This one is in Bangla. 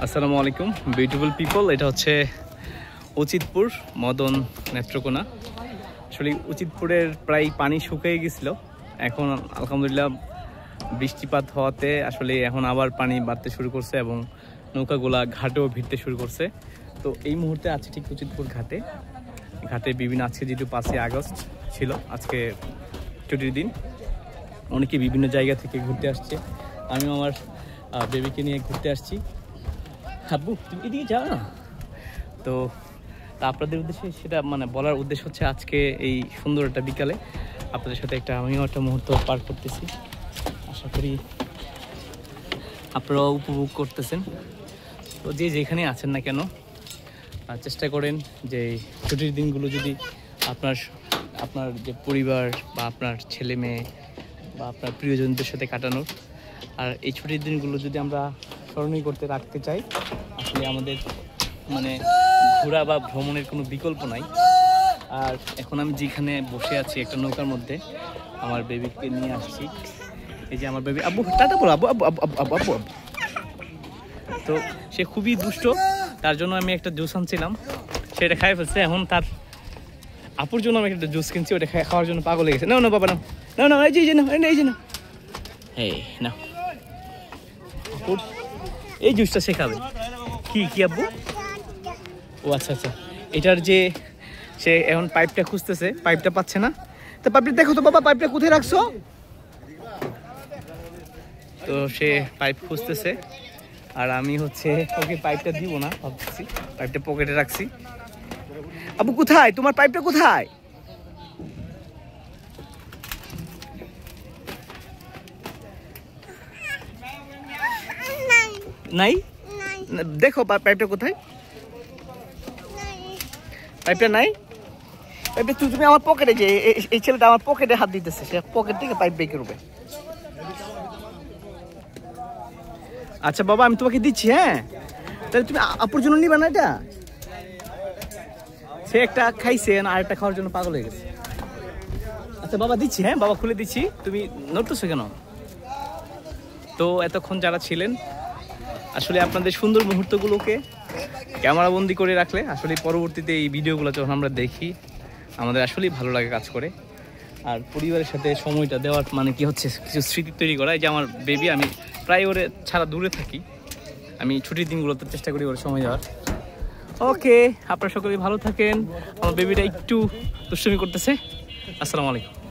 আসসালামু আলাইকুম বিউটিফুল পিপল। এটা হচ্ছে উচিতপুর মদন নেত্রকোনা। আসলে উচিতপুরের প্রায় পানি শুকিয়ে গেছিলো, এখন আলহামদুলিল্লাহ বৃষ্টিপাত হওয়াতে আসলে এখন আবার পানি বাড়তে শুরু করছে এবং নৌকাগুলা ঘাটেও ভিড়তে শুরু করছে। তো এই মুহূর্তে আছে ঠিক উচিতপুর ঘাটে। ঘাটে বিভিন্ন, আজকে যেহেতু 5ই আগস্ট ছিল, আজকে ছুটির দিন, অনেকে বিভিন্ন জায়গা থেকে ঘুরতে আসছে। আমিও আমার বেবিকে নিয়ে ঘুরতে আসছি। হাব্বু তুমি এদিকে যাও না। তো আপনাদের উদ্দেশ্যে সেটা বলার উদ্দেশ্য হচ্ছে আজকে এই সুন্দর একটা বিকালে আপনাদের সাথে আমিও একটা মুহূর্ত পার করতেছি। আশা করি আপনারাও উপভোগ করতেছেন। তো যে যেখানে আছেন না কেন, চেষ্টা করেন যে ছুটির দিনগুলো যদি আপনার যে পরিবার বা আপনার ছেলে মেয়ে বা আপনার প্রিয়জনদের সাথে কাটানোর। আর এই ছুটির দিনগুলো যদি আমরা স্মরণীয় করতে রাখতে চাই, আসলে আমাদের ঘোরা বা ভ্রমণের কোনো বিকল্প নাই। আর এখন আমি যেখানে বসে আছি একটা নৌকার মধ্যে, আমার বেবিকে নিয়ে আসছি। এই যে আমার বেবি, আব্বু টাটা বলো, আব্বু আব্বু আব্বু আব্বু আব্বু আব্বু। তো সে খুবই দুষ্ট, তার জন্য আমি একটা জুস আনছিলাম, সেটা খাই ফেলছে। এখন তার আপুর জন্য আমি একটা জুস কিনছি, ওটা খাওয়ার জন্য পাগল হয়ে গেছে। না না বাবা, না না না, এই যে না, এই যে না, এই না, আপুর এই জুসটা সে খাবে। কি কি আব্বু? ও আচ্ছা আচ্ছা, এটার যে সে এখন পাইপটা খুঁজতেছে, পাইপটা পাচ্ছে না। তো পাইপটা দেখো তো বাবা, পাইপটা কোথায় রাখছো? তো সে পাইপ খুঁজতেছে, আর আমি ওকে পাইপটা দিব না ভাবতেছি, পাইপটা পকেটে রাখছি। আব্বু কোথায় তোমার পাইপটা, কোথায়? নাই, দেখো পাইপটা কোথায়? পাইপটা নাই। পাইপটা তুমি আমার পকেটে, যে এই ছেলেটা আমার পকেটে হাত দিতেছে, সে পকেট থেকে পাইপ বের করবে। আচ্ছা বাবা, আমি তোমাকে দিচ্ছি। হ্যাঁ, তাহলে তুমি আপুর জন্য নিবা না এটা? সে একটা খাইছে, আর একটা খাওয়ার জন্য পাগল হয়ে গেছে। আচ্ছা বাবা দিচ্ছি, হ্যাঁ বাবা খুলে দিচ্ছি, তুমি নড়তেছো কেন? তো এতক্ষণ যারা ছিলেন, আসলে আপনাদের সুন্দর মুহূর্তগুলোকে ক্যামেরাবন্দি করে রাখলে আসলে পরবর্তীতে এই ভিডিওগুলো যখন আমরা দেখি, আমাদের আসলেই ভালো লাগে কাজ করে। আর পরিবারের সাথে সময়টা দেওয়ার কি হচ্ছে, কিছু স্মৃতি তৈরি করা। এই যে আমার বেবি, আমি প্রায় ওরে ছাড়া দূরে থাকি, আমি ছুটির দিনগুলোতে চেষ্টা করি ওর সময় দেওয়ার। ওকে, আপনারা সকলেই ভালো থাকেন। আমার বেবিটা একটু দুষ্টুমি করতেছে। আসসালামু আলাইকুম।